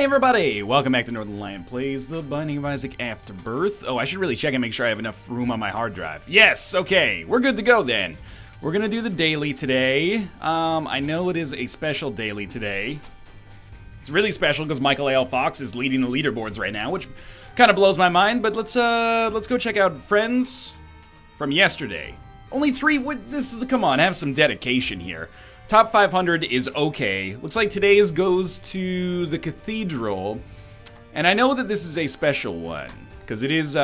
Hey everybody, welcome back to Northern Lion Plays The Binding of Isaac Afterbirth. Oh, I should really check and make sure I have enough room on my hard drive. Yes, okay, we're good to go then. We're gonna do the daily today. I know it is a special daily today. It's really special because Michael A.L. Fox is leading the leaderboards right now, which kind of blows my mind, but let's go check out friends from yesterday. Only three, come on, have some dedication here. Top 500 is okay. Looks like today's goes to the Cathedral. And I know that this is a special one, because it is,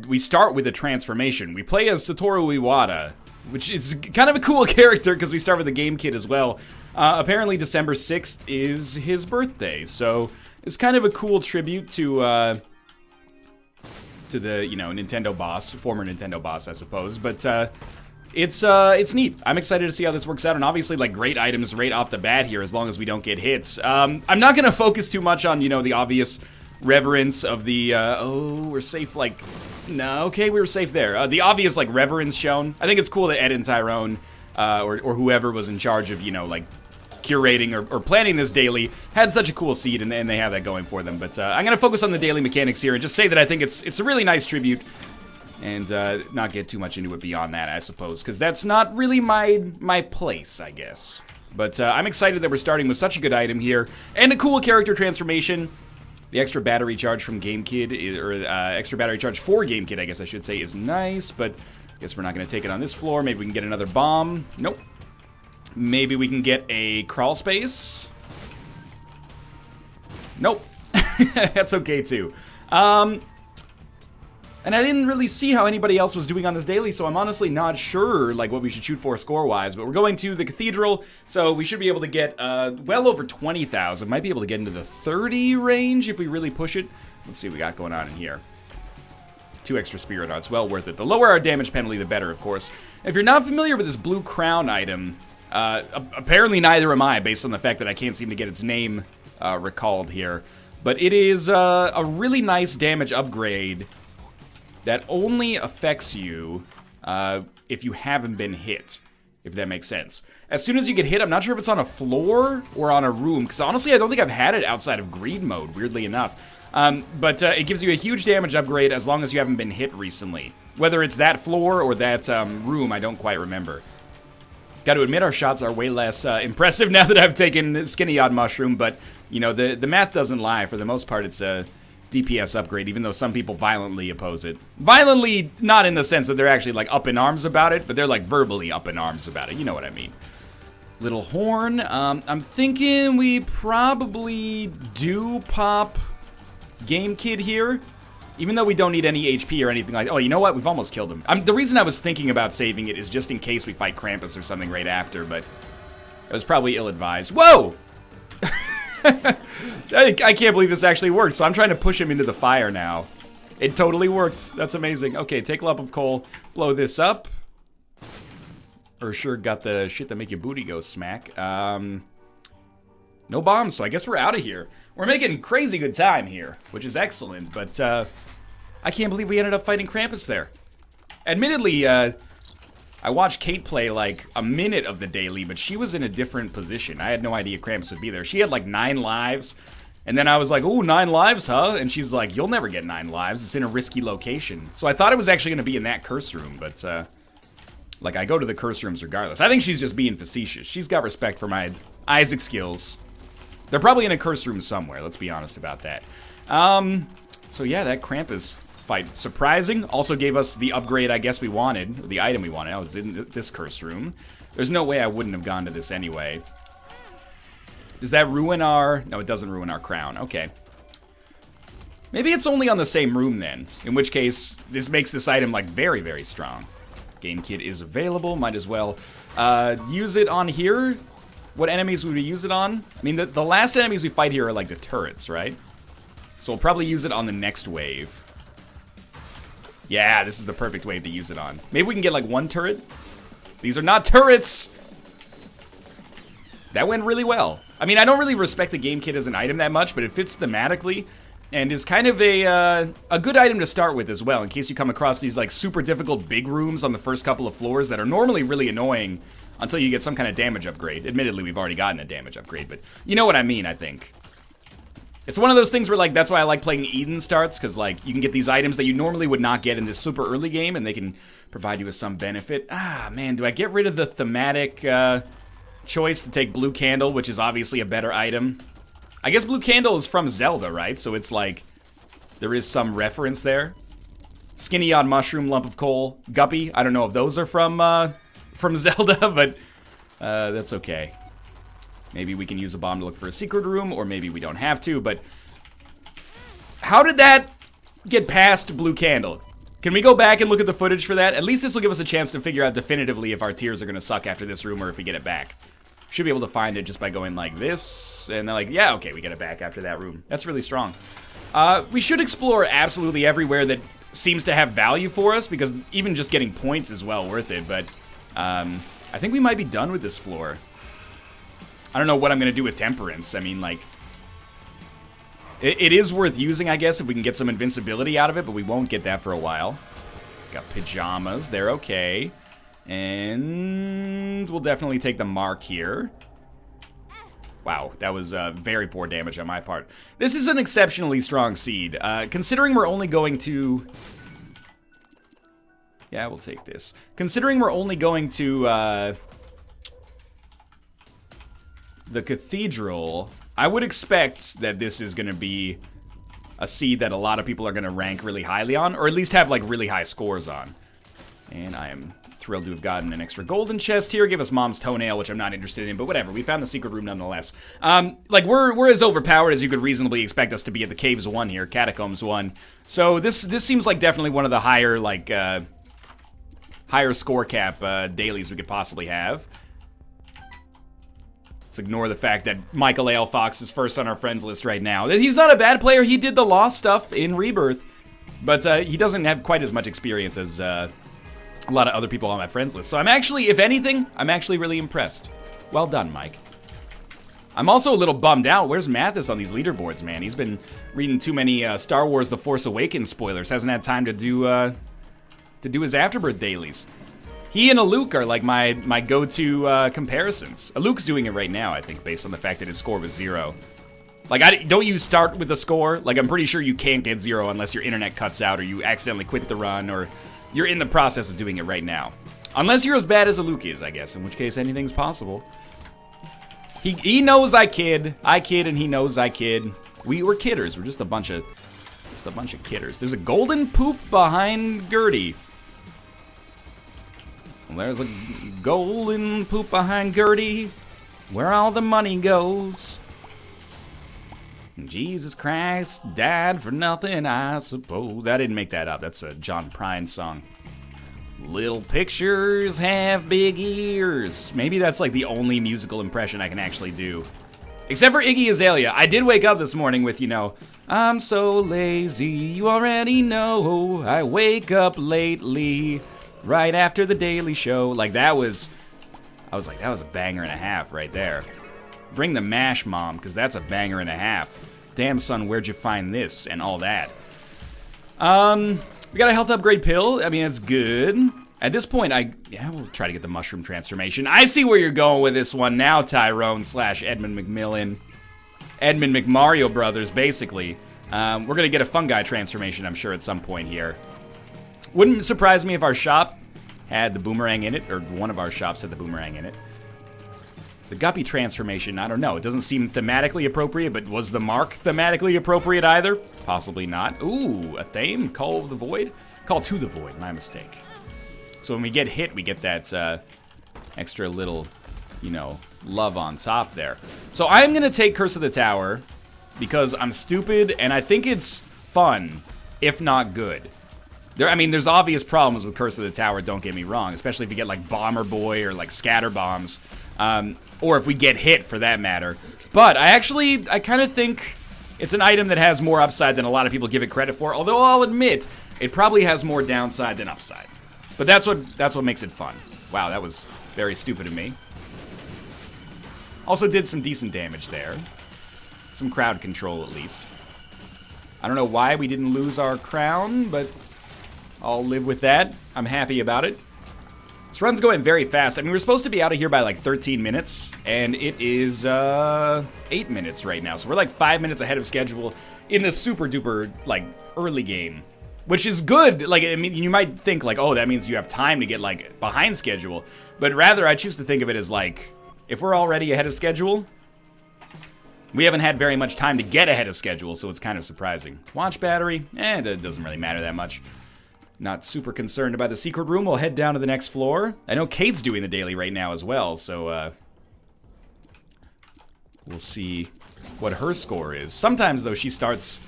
we start with a transformation. We play as Satoru Iwata, which is kind of a cool character, because we start with the game kit as well. Apparently December 6th is his birthday, so it's kind of a cool tribute to the, Nintendo boss, former Nintendo boss, I suppose, but, It's neat. I'm excited to see how this works out, and obviously, like, great items right off the bat here, as long as we don't get hits. I'm not gonna focus too much on, the obvious reverence of the, oh, we're safe, like, no, okay, we were safe there. The obvious, like, reverence shown. I think it's cool that Ed and Tyrone, or whoever was in charge of, like, curating or planning this daily, had such a cool seed, and they have that going for them. But, I'm gonna focus on the daily mechanics here, and just say that I think it's a really nice tribute. And not get too much into it beyond that, I suppose, because that's not really my place, I guess. But I'm excited that we're starting with such a good item here, and a cool character transformation. The extra battery charge from GameKid, or extra battery charge for GameKid, I guess I should say, is nice, but I guess we're not going to take it on this floor. Maybe we can get another bomb. Nope. Maybe we can get a crawl space. Nope. That's okay, too. And I didn't really see how anybody else was doing on this daily, so I'm honestly not sure, like, what we should shoot for score-wise. But we're going to the Cathedral, so we should be able to get well over 20,000. Might be able to get into the 30 range if we really push it. Let's see what we got going on in here. 2 extra Spirit Arts, well worth it. The lower our damage penalty, the better, of course. If you're not familiar with this blue crown item, apparently neither am I, based on the fact that I can't seem to get its name recalled here. But it is a really nice damage upgrade that only affects you if you haven't been hit, if that makes sense. As soon as you get hit, I'm not sure if it's on a floor or on a room, because honestly, I don't think I've had it outside of greed mode, weirdly enough. But it gives you a huge damage upgrade as long as you haven't been hit recently. Whether it's that floor or that room, I don't quite remember. Got to admit, our shots are way less impressive now that I've taken Skinny Odd Mushroom, but, the math doesn't lie. For the most part, it's a DPS upgrade, even though some people violently oppose it. Violently, not in the sense that they're actually, like, up in arms about it, but they're, like, verbally up in arms about it. You know what I mean. Little horn. I'm thinking we probably do pop Game Kid here, even though we don't need any HP or anything like that. Oh, you know what? We've almost killed him. The reason I was thinking about saving it is just in case we fight Krampus or something right after, but it was probably ill-advised. Whoa! I can't believe this actually worked, so I'm trying to push him into the fire now. It totally worked. That's amazing. Okay, take a lump of coal, blow this up. Or sure got the shit that make your booty go smack. No bombs, so I guess we're out of here. We're making crazy good time here, which is excellent, but I can't believe we ended up fighting Krampus there. Admittedly, I watched Kate play, like, a minute of the daily, but she was in a different position. I had no idea Krampus would be there. She had, like, 9 lives, and then I was like, ooh, 9 lives, huh? And she's like, you'll never get 9 lives. It's in a risky location. So I thought it was actually going to be in that curse room, but, like, I go to the curse rooms regardless. I think she's just being facetious. She's got respect for my Isaac skills. They're probably in a curse room somewhere, let's be honest about that. So yeah, that Krampus fight, surprising. Also gave us the upgrade I guess we wanted, or the item we wanted. I was in this curse room. There's no way I wouldn't have gone to this anyway. Does that ruin our... No, it doesn't ruin our crown. Okay. Maybe it's only on the same room then, in which case this makes this item, like, very, very strong. Game Kit is available. Might as well use it on here. What enemies would we use it on? I mean, the last enemies we fight here are, like, the turrets, right? So we'll probably use it on the next wave. Yeah, this is the perfect wave to use it on. Maybe we can get, like, 1 turret? These are not turrets! That went really well. I mean, I don't really respect the Game Kit as an item that much, but it fits thematically, and is kind of a good item to start with as well, in case you come across these, like, super difficult big rooms on the first couple of floors that are normally really annoying until you get some kind of damage upgrade. Admittedly, we've already gotten a damage upgrade, but you know what I mean, I think. It's one of those things where, like, that's why I like playing Eden starts, because, like, you can get these items that you normally would not get in this super early game, and they can provide you with some benefit. Ah, man, do I get rid of the thematic choice to take Blue Candle, which is obviously a better item? I guess Blue Candle is from Zelda, right? So it's like, there is some reference there. Skinny on Mushroom, Lump of Coal, Guppy. I don't know if those are from Zelda, but that's okay. Maybe we can use a bomb to look for a secret room, or maybe we don't have to, but how did that get past Blue Candle? Can we go back and look at the footage for that? At least this will give us a chance to figure out definitively if our tiers are gonna suck after this room or if we get it back. Should be able to find it just by going like this, and then like, yeah, okay, we get it back after that room. That's really strong. We should explore absolutely everywhere that seems to have value for us, because even just getting points is well worth it, but I think we might be done with this floor. I don't know what I'm going to do with Temperance. I mean, like, it is worth using, I guess, if we can get some invincibility out of it, but we won't get that for a while. Got Pajamas. They're okay. And we'll definitely take the Mark here. Wow, that was very poor damage on my part. This is an exceptionally strong seed. Considering we're only going to... Yeah, we'll take this. Considering we're only going to... the Cathedral, I would expect that this is going to be a seed that a lot of people are going to rank really highly on, or at least have, like, really high scores on. And I am thrilled to have gotten an extra golden chest here. Give us Mom's Toenail, which I'm not interested in, but whatever. We found the secret room nonetheless. Like, we're as overpowered as you could reasonably expect us to be at the Caves 1 here, Catacombs 1. So this seems like definitely one of the higher, like, higher score cap dailies we could possibly have. Let's ignore the fact that Michael A. L. Fox is first on our friends list right now. He's not a bad player. He did the Lost stuff in Rebirth, but he doesn't have quite as much experience as a lot of other people on my friends list. So I'm actually, if anything, I'm actually really impressed. Well done, Mike. I'm also a little bummed out. Where's Mathis on these leaderboards, man? He's been reading too many Star Wars The Force Awakens spoilers. Hasn't had time to do his Afterbirth dailies. He and Aluk are like my go-to comparisons. Aluk's doing it right now, I think, based on the fact that his score was 0. Like, don't you start with a score? Like, I'm pretty sure you can't get 0 unless your internet cuts out or you accidentally quit the run or you're in the process of doing it right now. Unless you're as bad as Aluk is, I guess, in which case anything's possible. He knows I kid and he knows I kid. We're kidders. We're just a bunch of kidders. There's a golden poop behind Gertie. Well, there's a golden poop behind Gertie, where all the money goes. Jesus Christ died for nothing, I suppose. I didn't make that up. That's a John Prine song. Little pictures have big ears. Maybe that's like the only musical impression I can actually do. Except for Iggy Azalea. I did wake up this morning with, you know, I'm so lazy, you already know. I wake up lately. Right after the Daily Show. Like, I was like, that was a banger and a half right there. Bring the mash, Mom, because that's a banger and a half. Damn, son, where'd you find this? And all that. We got a health upgrade pill. I mean, that's good. At this point, we'll try to get the mushroom transformation. I see where you're going with this one now, Tyrone / Edmund McMillan. Edmund McMario Brothers, basically. We're going to get a fungi transformation, I'm sure, at some point here. Wouldn't surprise me if our shop had the boomerang in it, or one of our shops had the boomerang in it. The Guppy transformation, I don't know. It doesn't seem thematically appropriate, but was the Mark thematically appropriate either? Possibly not. Ooh, a theme? Call of the Void? Call to the Void, my mistake. So when we get hit, we get that extra little, you know, love on top there. So I'm going to take Curse of the Tower because I'm stupid, and I think it's fun, if not good. There's obvious problems with Curse of the Tower, don't get me wrong, especially if you get, like, Bomber Boy or, like, Scatter Bombs, or if we get hit, for that matter. But I kind of think it's an item that has more upside than a lot of people give it credit for, although I'll admit, it probably has more downside than upside. But that's what makes it fun. Wow, that was very stupid of me. Also did some decent damage there. Some crowd control, at least. I don't know why we didn't lose our crown, but I'll live with that. I'm happy about it. This run's going very fast. I mean, we're supposed to be out of here by like 13 minutes, and it is 8 minutes right now. So we're like 5 minutes ahead of schedule in this super duper like early game, which is good. Like, I mean, you might think like, oh, that means you have time to get like behind schedule, but rather I choose to think of it as like, if we're already ahead of schedule, we haven't had very much time to get ahead of schedule, so it's kind of surprising. Launch battery, it doesn't really matter that much. Not super concerned about the secret room. We'll head down to the next floor. I know Kate's doing the daily right now as well, so we'll see what her score is. Sometimes, though, she starts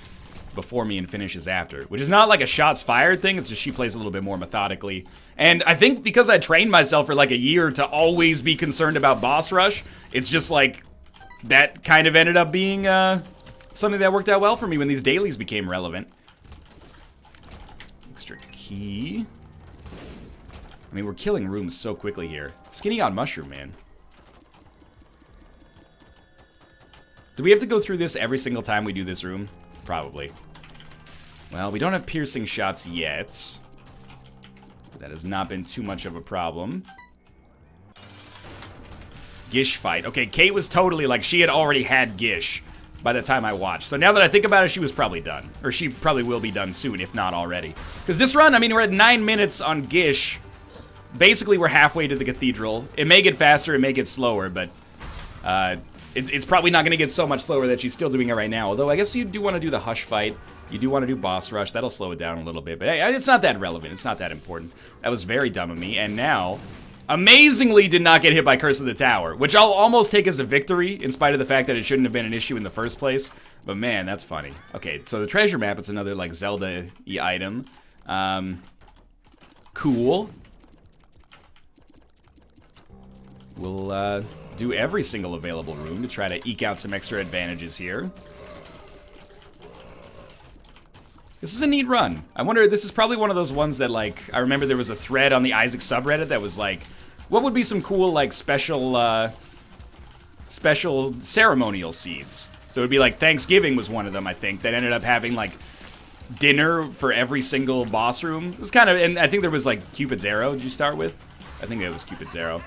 before me and finishes after, which is not like a shots fired thing. It's just she plays a little bit more methodically. And I think because I trained myself for like a year to always be concerned about boss rush, it's just like that kind of ended up being something that worked out well for me when these dailies became relevant. Extra key. I mean, we're killing rooms so quickly here. Skinny on mushroom, man. Do we have to go through this every single time we do this room? Probably. Well, we don't have piercing shots yet. That has not been too much of a problem. Gish fight. Okay, Kate was totally like, she had already had Gish by the time I watched. So now that I think about it, she was probably done. Or she probably will be done soon, if not already. Because this run, I mean, we're at 9 minutes on Gish. Basically, we're halfway to the cathedral. It may get faster, it may get slower, but it's probably not going to get so much slower that she's still doing it right now. Although, I guess you do want to do the Hush fight. You do want to do boss rush. That'll slow it down a little bit. But hey, it's not that relevant. It's not that important. That was very dumb of me. And now, amazingly did not get hit by Curse of the Tower, which I'll almost take as a victory, in spite of the fact that it shouldn't have been an issue in the first place. But man, that's funny. Okay, so the treasure map, it's another like Zelda-y item. Cool. We'll do every single available room to try to eke out some extra advantages here. This is a neat run. I wonder, this is probably one of those ones that, like, I remember there was a thread on the Isaac subreddit that was like, what would be some cool, like, special ceremonial seeds? So it would be like Thanksgiving was one of them, I think, that ended up having, like, dinner for every single boss room. It was kind of, and I think there was, like, Cupid's Arrow, did you start with? I think it was Cupid's Arrow.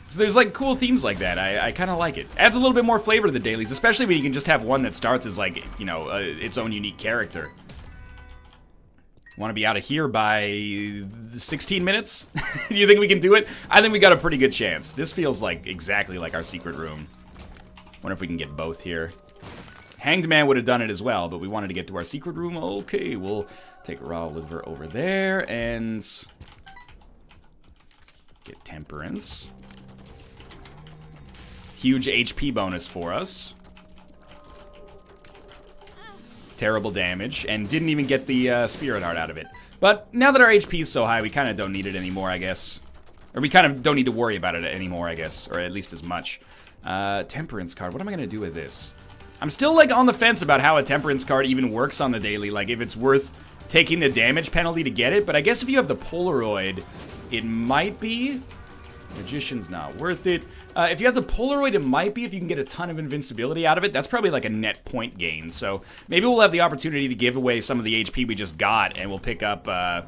So there's like cool themes like that. I kind of like it. Adds a little bit more flavor to the dailies, especially when you can just have one that starts as like, you know, its own unique character. Want to be out of here by 16 minutes? Do you think we can do it? I think we got a pretty good chance. This feels like exactly like our secret room. Wonder if we can get both here. Hanged Man would have done it as well, but we wanted to get to our secret room. Okay, we'll take a raw liver over there and get Temperance. Huge HP bonus for us. Terrible damage, and didn't even get the Spirit Heart out of it. But now that our HP is so high, we kind of don't need it anymore, I guess. Or we kind of don't need to worry about it anymore, I guess. Or at least as much. Temperance card. What am I going to do with this? I'm still, like, on the fence about how a Temperance card even works on the daily. Like, if it's worth taking the damage penalty to get it. But I guess if you have the Polaroid, it might be. Magician's not worth it. If you have the Polaroid, it might be if you can get a ton of invincibility out of it. That's probably like a net point gain. So maybe we'll have the opportunity to give away some of the HP we just got, and we'll pick up a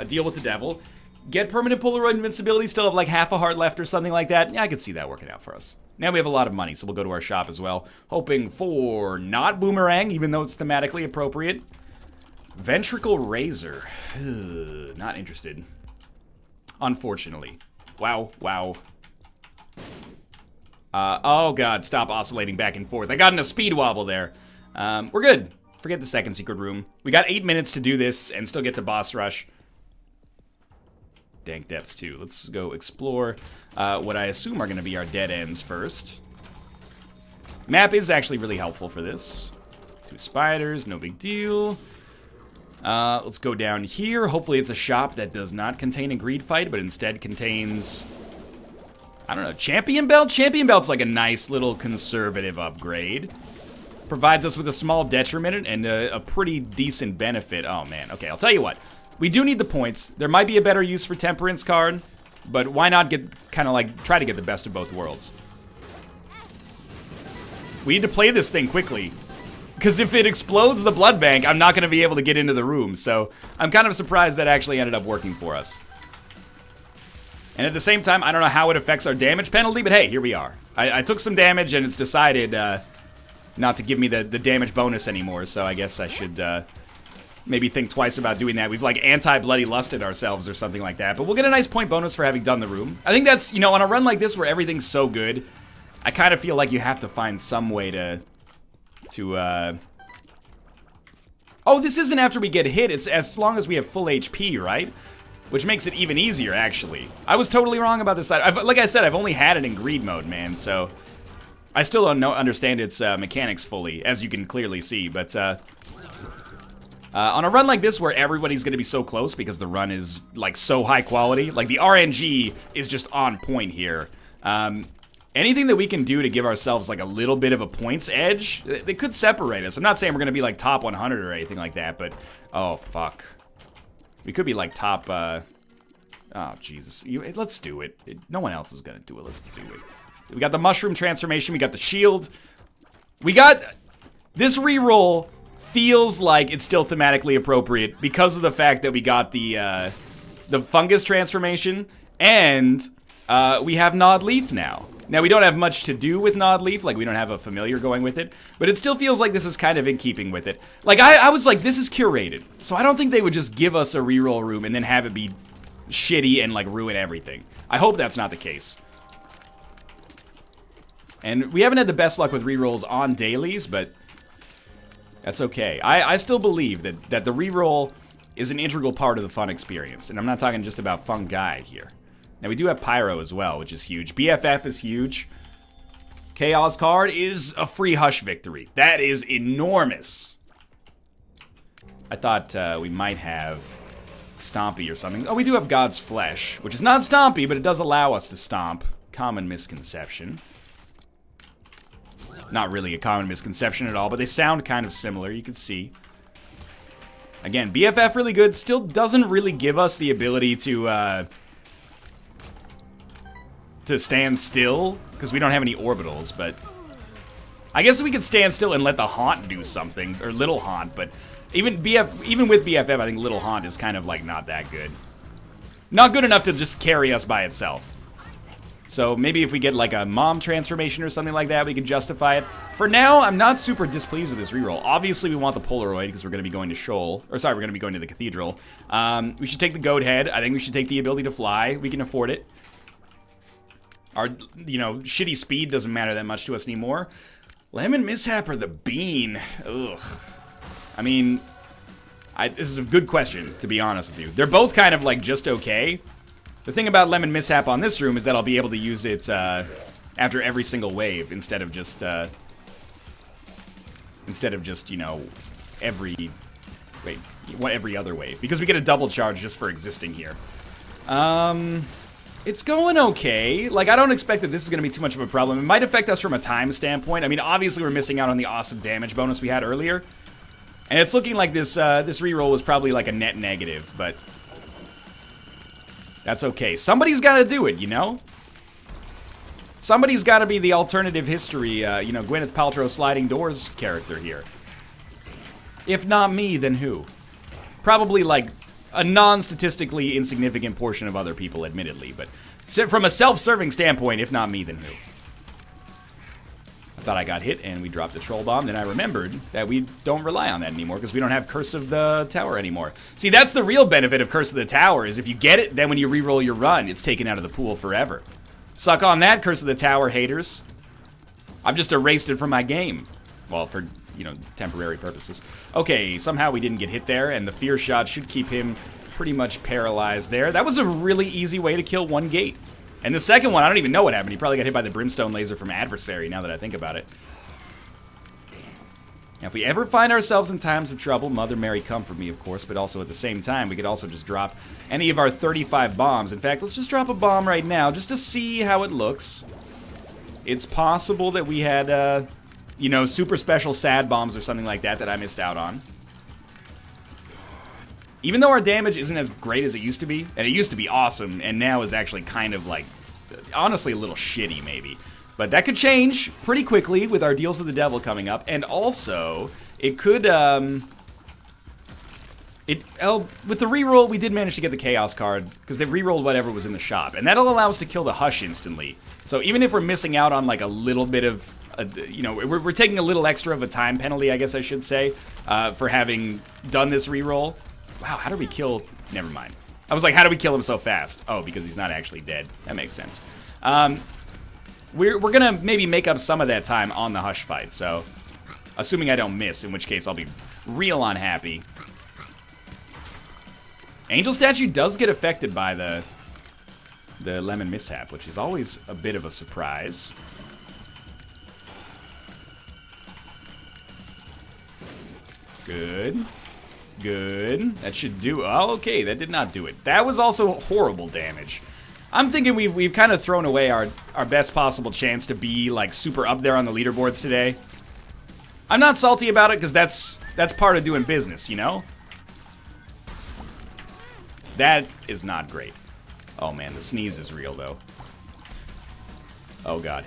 deal with the devil. Get permanent Polaroid invincibility, still have like half a heart left or something like that. Yeah, I could see that working out for us. Now we have a lot of money, so we'll go to our shop as well. Hoping for not Boomerang, even though it's thematically appropriate. Ventricle Razor. Not interested. Unfortunately. Wow, wow. Oh god, stop oscillating back and forth. I got in a speed wobble there. We're good. Forget the second secret room. We got 8 minutes to do this and still get to boss rush. Dank Depths too. Let's go explore what I assume are going to be our dead ends first. Map is actually really helpful for this. 2 spiders, no big deal. Let's go down here. Hopefully it's a shop that does not contain a greed fight, but instead contains, I don't know, Champion Belt? Champion Belt's like a nice little conservative upgrade. Provides us with a small detriment and a pretty decent benefit. Oh man, okay, I'll tell you what. We do need the points. There might be a better use for Temperance card, but why not get, kind of like, try to get the best of both worlds. We need to play this thing quickly. Because if it explodes the blood bank, I'm not going to be able to get into the room. So I'm kind of surprised that actually ended up working for us. And at the same time, I don't know how it affects our damage penalty, but hey, here we are. I took some damage, and it's decided not to give me the damage bonus anymore, so I guess I should maybe think twice about doing that. We've, like, anti-bloody lusted ourselves or something like that, but we'll get a nice point bonus for having done the room. I think that's, you know, on a run like this where everything's so good, I kind of feel like you have to find some way to Oh, this isn't after we get hit, it's as long as we have full HP, right? Which makes it even easier, actually. I was totally wrong about this side. Like I said, I've only had it in greed mode, man, so I still don't understand its mechanics fully, as you can clearly see, but on a run like this where everybody's going to be so close because the run is, like, so high quality, like, the RNG is just on point here. Anything that we can do to give ourselves, like, a little bit of a points edge, they could separate us. I'm not saying we're going to be, like, top 100 or anything like that, but, oh, fuck. We could be, like, top, oh, Jesus. Let's do it. No one else is going to do it. Let's do it. We got the mushroom transformation. We got the shield. We got... This reroll feels like it's still thematically appropriate because of the fact that we got the fungus transformation, and we have Gnawed Leaf now. Now, we don't have much to do with Gnawed Leaf, like, we don't have a familiar going with it, but it still feels like this is kind of in keeping with it. Like, I was like, this is curated, so I don't think they would just give us a reroll room and then have it be shitty and, like, ruin everything. I hope that's not the case. And we haven't had the best luck with rerolls on dailies, but that's okay. I still believe that the reroll is an integral part of the fun experience, and I'm not talking just about fun guy here. Now, we do have Pyro as well, which is huge. BFF is huge. Chaos card is a free Hush victory. That is enormous. I thought we might have Stompy or something. Oh, we do have God's Flesh, which is not Stompy, but it does allow us to stomp. Common misconception. Not really a common misconception at all, but they sound kind of similar, you can see. Again, BFF really good. Still doesn't really give us the ability to stand still, because we don't have any orbitals, but I guess we could stand still and let the Haunt do something, or Little Haunt, but even with BFF, I think Little Haunt is kind of, like, not that good. Not good enough to just carry us by itself. So maybe if we get, like, a Mom transformation or something like that, we can justify it. For now, I'm not super displeased with this reroll. Obviously, we want the Polaroid, because we're going to be going to Shoal. Or, sorry, we're going to be going to the Cathedral. We should take the Goat Head. I think we should take the ability to fly. We can afford it. Our, you know, shitty speed doesn't matter that much to us anymore. Lemon Mishap or the Bean? Ugh. I mean, this is a good question, to be honest with you. They're both kind of, like, just okay. The thing about Lemon Mishap on this room is that I'll be able to use it after every single wave instead of just, you know, every other wave. Because we get a double charge just for existing here. It's going okay. Like, I don't expect that this is going to be too much of a problem. It might affect us from a time standpoint. I mean, obviously we're missing out on the awesome damage bonus we had earlier. And it's looking like this reroll was probably like a net negative, but that's okay. Somebody's got to do it, you know? Somebody's got to be the alternative history, you know, Gwyneth Paltrow sliding doors character here. If not me, then who? Probably, like, a non-statistically insignificant portion of other people, admittedly, but from a self-serving standpoint, if not me, then who? I thought I got hit and we dropped a troll bomb, then I remembered that we don't rely on that anymore because we don't have Curse of the Tower anymore. See, that's the real benefit of Curse of the Tower, is if you get it, then when you reroll your run, it's taken out of the pool forever. Suck on that, Curse of the Tower haters. I've just erased it from my game. Well, for, you know, temporary purposes. Okay, somehow we didn't get hit there, and the Fear Shot should keep him pretty much paralyzed there. That was a really easy way to kill one gate. And the second one, I don't even know what happened. He probably got hit by the Brimstone Laser from Adversary, now that I think about it. Now, if we ever find ourselves in times of trouble, Mother Mary comfort me, of course, but also at the same time, we could also just drop any of our 35 bombs. In fact, let's just drop a bomb right now, just to see how it looks. It's possible that we had, you know, super special sad bombs or something like that I missed out on. Even though our damage isn't as great as it used to be, and it used to be awesome, and now is actually kind of like, honestly, a little shitty maybe. But that could change pretty quickly with our Deals of the Devil coming up, and also, it could With the reroll, we did manage to get the Chaos card, because they rerolled whatever was in the shop. And that'll allow us to kill the Hush instantly. So even if we're missing out on like a little bit of, you know, we're taking a little extra of a time penalty, I guess I should say, for having done this reroll. Wow, how do we kill... Never mind. I was like, how do we kill him so fast? Oh, because he's not actually dead. That makes sense. We're gonna maybe make up some of that time on the Hush fight, so... Assuming I don't miss, in which case I'll be real unhappy. Angel Statue does get affected by the Lemon Mishap, which is always a bit of a surprise. Good. Good. That should do... Oh, okay, that did not do it. That was also horrible damage. I'm thinking we've kind of thrown away our best possible chance to be, like, super up there on the leaderboards today. I'm not salty about it, because that's part of doing business, you know? That is not great. Oh, man, the sneeze is real, though. Oh, God.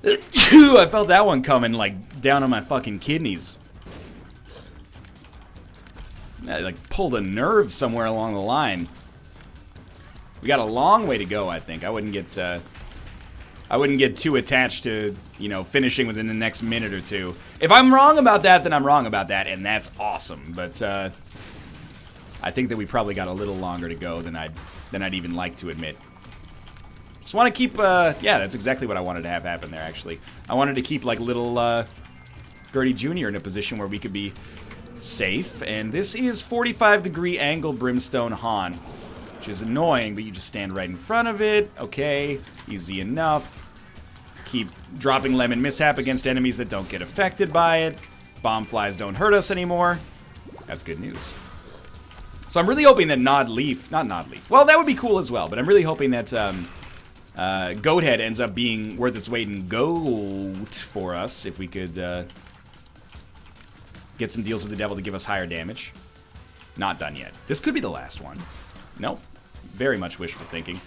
I felt that one coming, like, down on my fucking kidneys. I, like, pulled a nerve somewhere along the line. We got a long way to go, I think. I wouldn't get too attached to, you know, finishing within the next minute or two. If I'm wrong about that, then I'm wrong about that, and that's awesome. But I think that we probably got a little longer to go than I'd even like to admit. Just want to keep, yeah, that's exactly what I wanted to have happen there, actually. I wanted to keep, like, little Gertie Jr. in a position where we could be safe. And this is 45-degree angle Brimstone Haunt, which is annoying, but you just stand right in front of it. Okay, easy enough. Keep dropping Lemon Mishap against enemies that don't get affected by it. Bomb flies don't hurt us anymore. That's good news. So I'm really hoping that not Nodleaf. Well, that would be cool as well, but I'm really hoping that Goathead ends up being worth its weight in gold for us, if we could get some deals with the devil to give us higher damage. Not done yet. This could be the last one. Nope. Very much wishful thinking.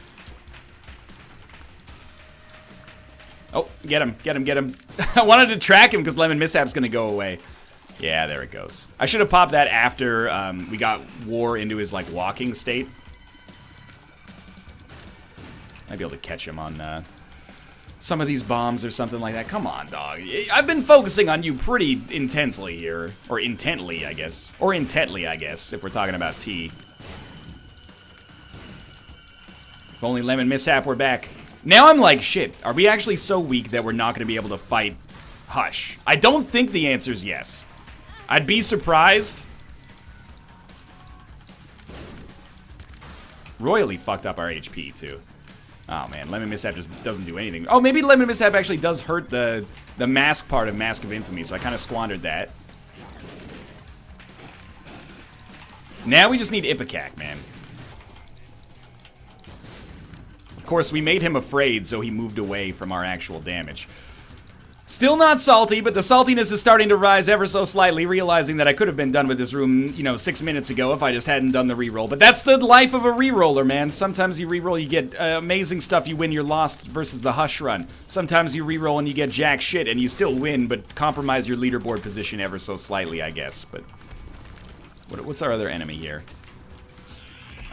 Oh, get him, get him, get him. I wanted to track him because Lemon Mishap's gonna go away. Yeah, there it goes. I should have popped that after we got War into his, like, walking state. I'd be able to catch him on some of these bombs or something like that. Come on, dog. I've been focusing on you pretty intensely here. Or intently, I guess. Or intently, I guess, if we're talking about T. If only Lemon Mishap were back. Now I'm like, shit, are we actually so weak that we're not going to be able to fight Hush? I don't think the answer is yes. I'd be surprised. Royally fucked up our HP, too. Oh, man, Lemon Mishap just doesn't do anything. Oh, maybe Lemon Mishap actually does hurt the mask part of Mask of Infamy, so I kind of squandered that. Now we just need Ipecac, man. Of course, we made him afraid, so he moved away from our actual damage. Still not salty, but the saltiness is starting to rise ever so slightly, realizing that I could have been done with this room, you know, 6 minutes ago if I just hadn't done the reroll. But that's the life of a reroller, man. Sometimes you reroll, you get amazing stuff, you win your Lost versus the Hush run. Sometimes you reroll and you get jack shit, and you still win, but compromise your leaderboard position ever so slightly, I guess. But what's our other enemy here?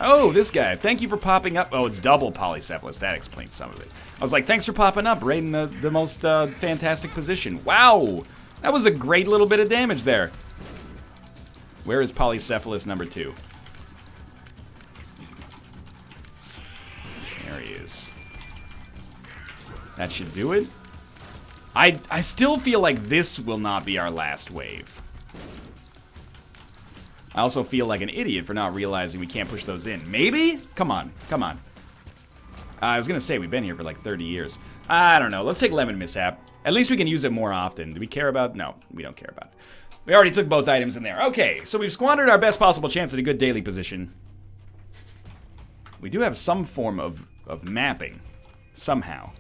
Oh, this guy. Thank you for popping up. Oh, it's double Polycephalus. That explains some of it. I was like, thanks for popping up, right in the most fantastic position. Wow! That was a great little bit of damage there. Where is Polycephalus number 2? There he is. That should do it. I still feel like this will not be our last wave. I also feel like an idiot for not realizing we can't push those in. Maybe? Come on, come on. I was gonna say we've been here for like 30 years. I don't know. Let's take Lemon Mishap. At least we can use it more often. Do we care about? No, we don't care about it. We already took both items in there. Okay, so we've squandered our best possible chance at a good daily position. We do have some form of mapping. Somehow.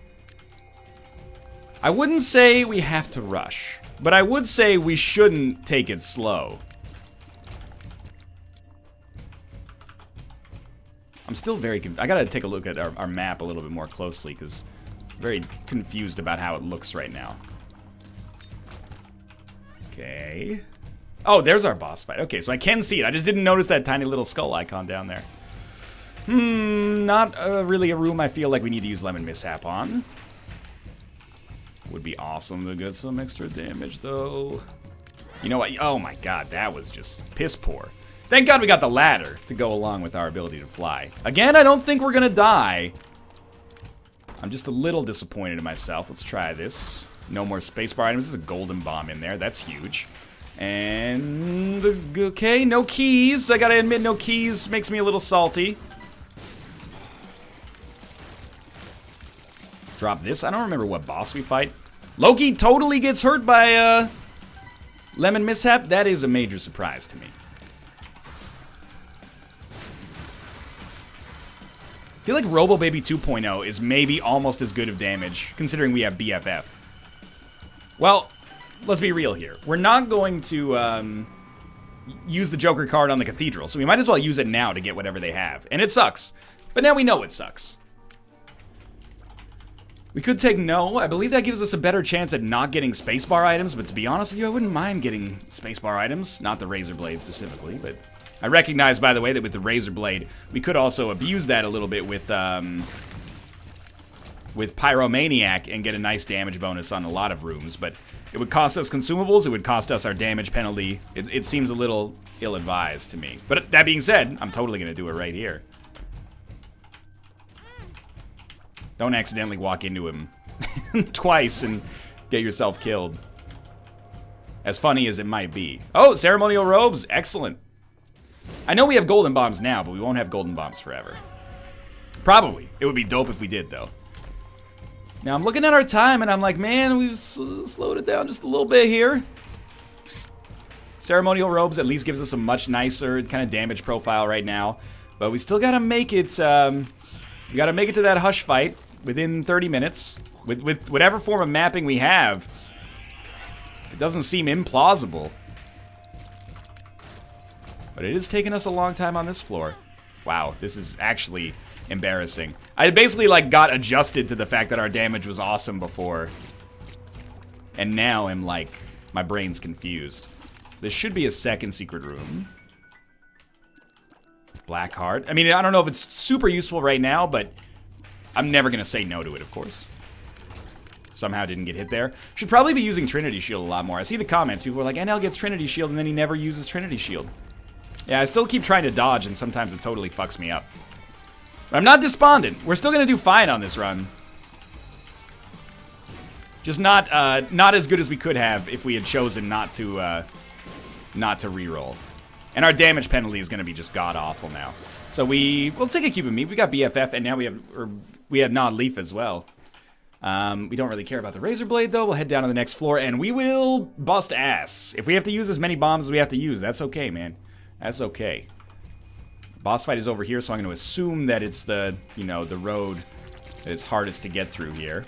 I wouldn't say we have to rush, but I would say we shouldn't take it slow. I'm still very I gotta take a look at our map a little bit more closely, because I'm very confused about how it looks right now. Okay. Oh, there's our boss fight. Okay, so I can see it. I just didn't notice that tiny little skull icon down there. Not really a room I feel like we need to use Lemon Mishap on. Would be awesome to get some extra damage, though. You know what? Oh my god, that was just piss poor. Thank god we got the ladder to go along with our ability to fly. Again, I don't think we're gonna die. I'm just a little disappointed in myself. Let's try this. No more spacebar items. There's a golden bomb in there. That's huge. And, okay, no keys. I gotta admit, no keys makes me a little salty. Drop this. I don't remember what boss we fight. Loki totally gets hurt by, Lemon Mishap. That is a major surprise to me. I feel like Robo Baby 2.0 is maybe almost as good of damage, considering we have BFF. Well, let's be real here. We're not going to use the Joker card on the Cathedral, so we might as well use it now to get whatever they have. And it sucks. But now we know it sucks. We could take no. I believe that gives us a better chance at not getting spacebar items, but to be honest with you, I wouldn't mind getting spacebar items. Not the Razor Blade specifically, but I recognize, by the way, that with the Razor Blade, we could also abuse that a little bit with Pyromaniac and get a nice damage bonus on a lot of rooms, but it would cost us consumables, it would cost us our damage penalty. It seems a little ill-advised to me. But that being said, I'm totally going to do it right here. Don't accidentally walk into him twice and get yourself killed. As funny as it might be. Oh, ceremonial robes. Excellent. I know we have golden bombs now, but we won't have golden bombs forever. Probably. It would be dope if we did, though. Now, I'm looking at our time, and I'm like, man, we've slowed it down just a little bit here. Ceremonial robes at least gives us a much nicer kind of damage profile right now. But we still gotta make it, we gotta make it to that Hush fight within 30 minutes. With whatever form of mapping we have, it doesn't seem implausible. But it is taking us a long time on this floor. Wow, this is actually embarrassing. I basically like got adjusted to the fact that our damage was awesome before. And now I'm like, my brain's confused. So this should be a second secret room. Black heart. I mean, I don't know if it's super useful right now, but I'm never gonna say no to it, of course. Somehow didn't get hit there. Should probably be using Trinity Shield a lot more. I see the comments. People are like, NL gets Trinity Shield and then he never uses Trinity Shield. Yeah, I still keep trying to dodge and sometimes it totally fucks me up. But I'm not despondent. We're still gonna do fine on this run. Just not as good as we could have if we had chosen not to reroll. And our damage penalty is gonna be just god-awful now. So we'll take a cube of meat. We got BFF and now we have Nod Leaf as well. We don't really care about the Razor Blade, though. We'll head down to the next floor, and we will bust ass. If we have to use as many bombs as we have to use, that's okay, man. That's okay. Boss fight is over here, so I'm going to assume that it's the, you know, the road that is hardest to get through here.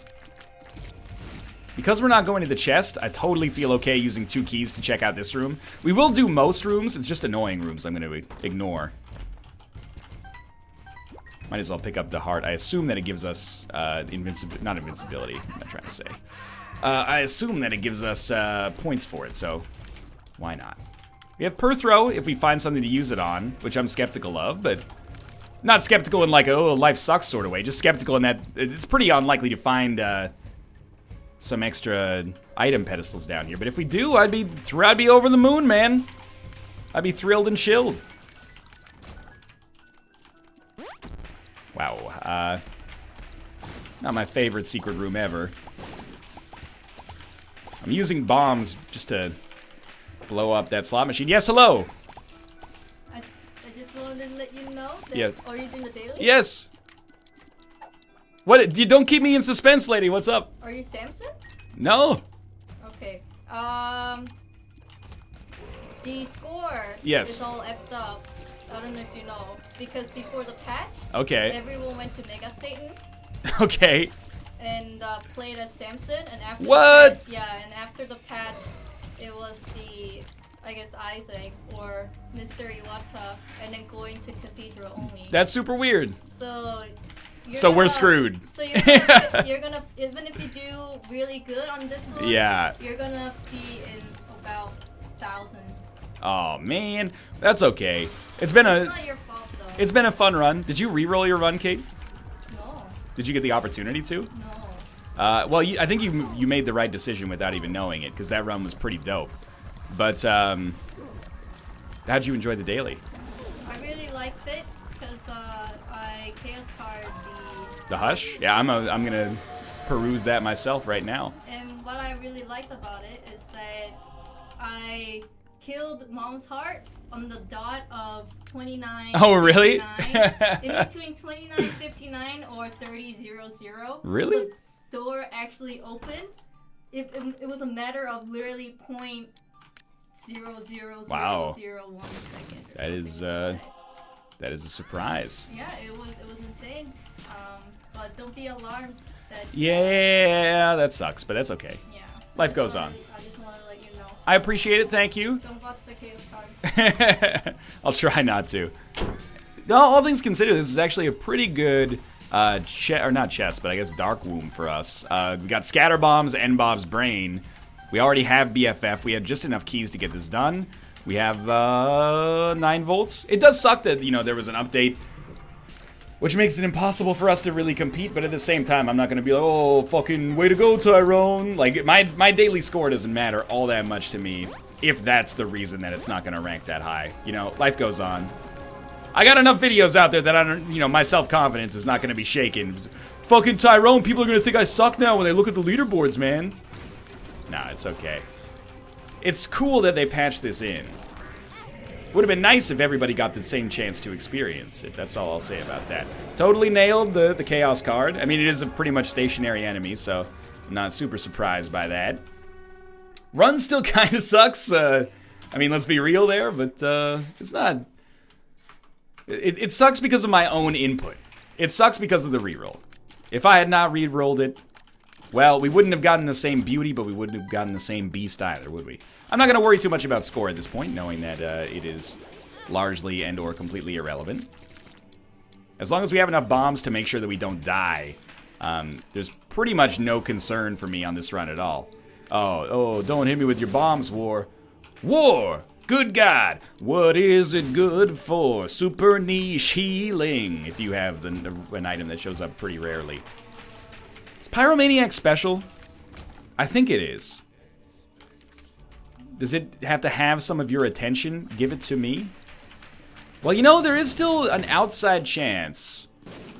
Because we're not going to the chest, I totally feel okay using 2 keys to check out this room. We will do most rooms. It's just annoying rooms I'm going to ignore. Might as well pick up the heart. I assume that it gives us not invincibility, I'm not trying to say. I assume that it gives us points for it, so why not? We have Perthrow if we find something to use it on, which I'm skeptical of, but not skeptical in like, oh, life sucks sort of way. Just skeptical in that it's pretty unlikely to find some extra item pedestals down here. But if we do, I'd be over the moon, man. I'd be thrilled and chilled. Wow, not my favorite secret room ever. I'm using bombs just to blow up that slot machine. Yes, hello! I just wanted to let you know that... Yeah. Are you doing the daily? Yes! What? You don't keep me in suspense, lady. What's up? Are you Samson? No. Okay. The score Yes. is all effed up. I don't know if you know. Because before the patch, Okay. everyone went to Mega Satan Okay. and played as Samson. And after What? The patch, and after the patch, it was the, I guess, Isaac or Mr. Iwata, and then going to Cathedral only. That's super weird. So We're screwed. So you're gonna even if you do really good on this one, Yeah. you're gonna be in about thousands. Oh, man. That's okay. It's been It's not your fault, though. It's been a fun run. Did you re-roll your run, Kate? No. Did you get the opportunity to? No. Well, I think you made the right decision without even knowing it, because that run was pretty dope. But, how'd you enjoy the daily? I really liked it, because I chaos card The Hush? Yeah, I'm gonna peruse that myself right now. And what I really liked about it is that I killed Mom's Heart on the dot of 29. Oh, really? In between 29:59 or 30:00. Really? The door actually opened. It was a matter of literally .00001 Wow. second. That is that is a surprise. Yeah, it was insane. But don't be alarmed. Yeah, that sucks, but that's okay. Yeah. Life goes on. I just want to let you know. I appreciate it, thank you. Don't watch the chaos card. I'll try not to. All things considered, this is actually a pretty good not chest, but I guess dark womb for us. We got scatter bombs and Bob's brain. We already have BFF. We have just enough keys to get this done. We have 9 volts. It does suck that, there was an update, which makes it impossible for us to really compete, but at the same time, I'm not going to be like, oh, fucking way to go, Tyrone. Like, my daily score doesn't matter all that much to me, if that's the reason that it's not going to rank that high. Life goes on. I got enough videos out there that I don't, my self-confidence is not going to be shaken. Fucking Tyrone, people are going to think I suck now when they look at the leaderboards, man. Nah, it's okay. It's cool that they patched this in. Would have been nice if everybody got the same chance to experience it. That's all I'll say about that. Totally nailed the Chaos card. I mean, it is a pretty much stationary enemy, so I'm not super surprised by that. Run still kind of sucks. I mean, let's be real there, but it's not... It sucks because of my own input. It sucks because of the reroll. If I had not re-rolled it, well, we wouldn't have gotten the same beauty, but we wouldn't have gotten the same beast either, would we? I'm not going to worry too much about score at this point, knowing that it is largely and or completely irrelevant. As long as we have enough bombs to make sure that we don't die, there's pretty much no concern for me on this run at all. Oh, don't hit me with your bombs, War. War! Good God! What is it good for? Super niche healing, if you have an item that shows up pretty rarely. Is Pyromaniac special? I think it is. Does it have to have some of your attention? Give it to me? Well, there is still an outside chance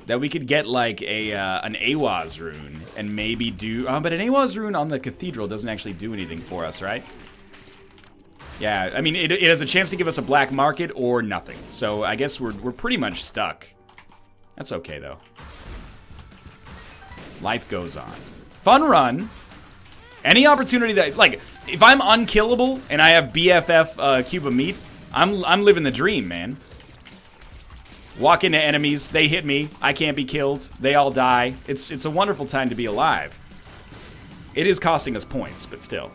that we could get like an AWAS rune and maybe do... but an AWAS rune on the cathedral doesn't actually do anything for us, right? Yeah, I mean, it has a chance to give us a black market or nothing. So I guess we're pretty much stuck. That's okay, though. Life goes on. Fun run. Any opportunity that... Like, if I'm unkillable and I have BFF cube of meat, I'm living the dream, man. Walk into enemies, they hit me, I can't be killed, they all die. It's a wonderful time to be alive. It is costing us points, but still.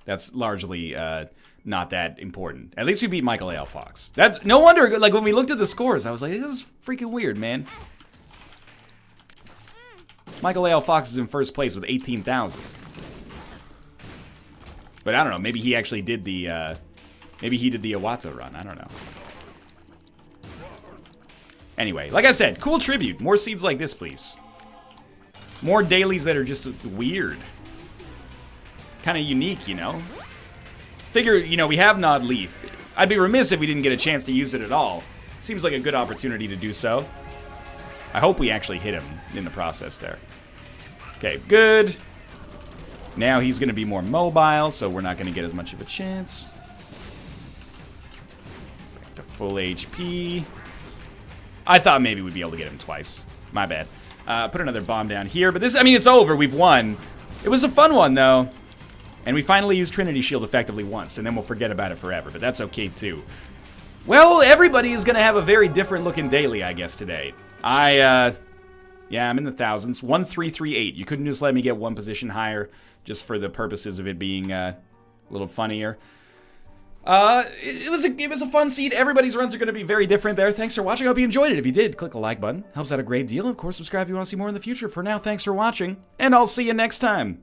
That's largely not that important. At least we beat Michael A. L. Fox. That's no wonder, like, when we looked at the scores, I was like, this is freaking weird, man. Michael A. L. Fox is in first place with 18,000. But I don't know, maybe he actually did the, maybe he did the Iwata run, I don't know. Anyway, like I said, cool tribute. More seeds like this, please. More dailies that are just weird. Kind of unique, Figure, we have Nod Leaf. I'd be remiss if we didn't get a chance to use it at all. Seems like a good opportunity to do so. I hope we actually hit him in the process there. Okay, good. Now he's going to be more mobile, so we're not going to get as much of a chance. Back to full HP. I thought maybe we'd be able to get him twice. My bad. Put another bomb down here, but this, I mean, it's over. We've won. It was a fun one, though. And we finally used Trinity Shield effectively once, and then we'll forget about it forever, but that's okay, too. Well, everybody is going to have a very different looking daily, I guess, today. Yeah, I'm in the thousands. 1338. You couldn't just let me get one position higher just for the purposes of it being a little funnier. It was a fun seed. Everybody's runs are going to be very different there. Thanks for watching. I hope you enjoyed it. If you did, click the like button. Helps out a great deal. Of course, subscribe if you want to see more in the future. For now, thanks for watching, and I'll see you next time.